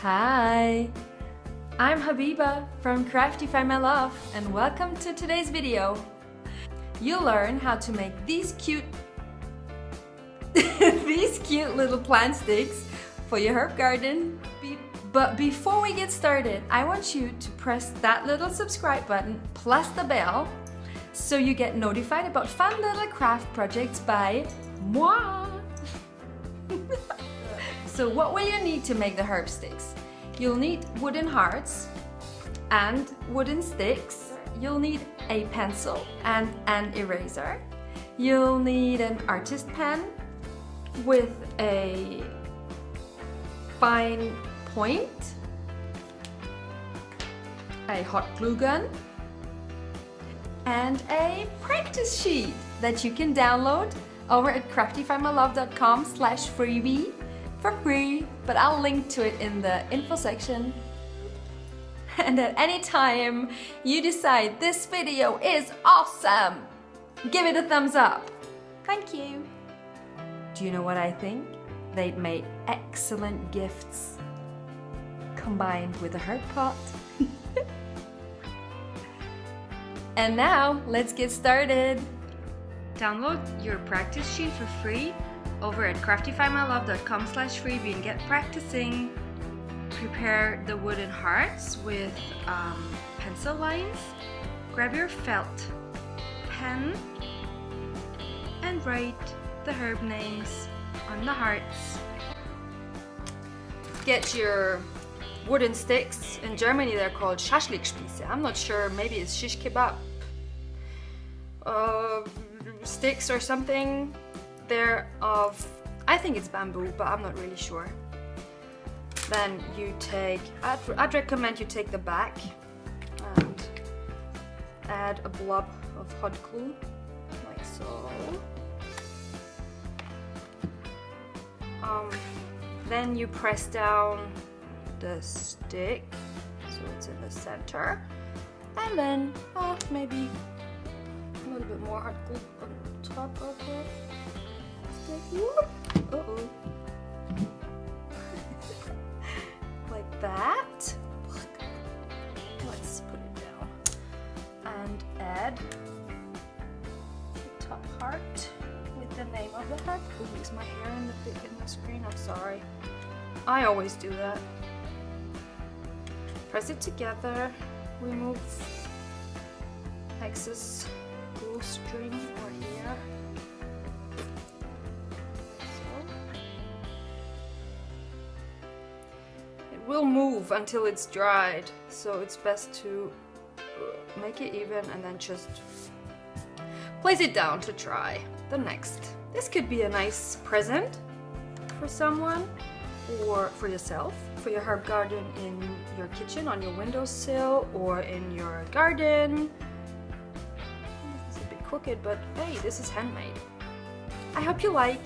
Hi, I'm Habiba from Craftify my love, and welcome to today's video. You'll learn how to make these cute little plant sticks for your herb garden. But before we get started, I want you to press that little subscribe button plus the bell so you get notified about fun little craft projects by moi. So what will you need to make the herb sticks? You'll need wooden hearts and wooden sticks. You'll need a pencil and an eraser. You'll need an artist pen with a fine point, a hot glue gun, and a practice sheet that you can download over at craftifymylove.com/freebie for free, but I'll link to it in the info section. And at any time you decide this video is awesome, give it a thumbs up. Thank you. Do you know what I think? They'd make excellent gifts combined with a herb pot. And now let's get started. Download your practice sheet for free over at craftifymylove.com/freebie and get practicing. Prepare the wooden hearts with pencil lines. Grab your felt pen and write the herb names on the hearts. Get your wooden sticks. In Germany they're called Schaschlikspieße. I'm not sure, maybe it's shish kebab sticks or something. They're of, I think it's bamboo, but I'm not really sure. Then you take, I'd recommend you take the back and add a blob of hot glue, like so. Then you press down the stick so it's in the center, and then maybe a little bit more hot glue on top of it. Uh-oh. Like that. Let's put it down and add the top heart with the name of the heart. Ooh, is my hair in the screen? I'm sorry. I always do that. Press it together. Remove excess glue string or hair. Will move until it's dried, so it's best to make it even and then just place it down to dry. The next, this could be a nice present for someone or for yourself, for your herb garden in your kitchen, on your windowsill, or in your garden. This is a bit crooked, but hey, this is handmade. I hope you like,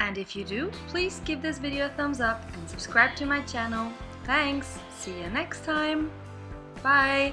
and if you do, please give this video a thumbs up and subscribe to my channel. Thanks! See you next time! Bye!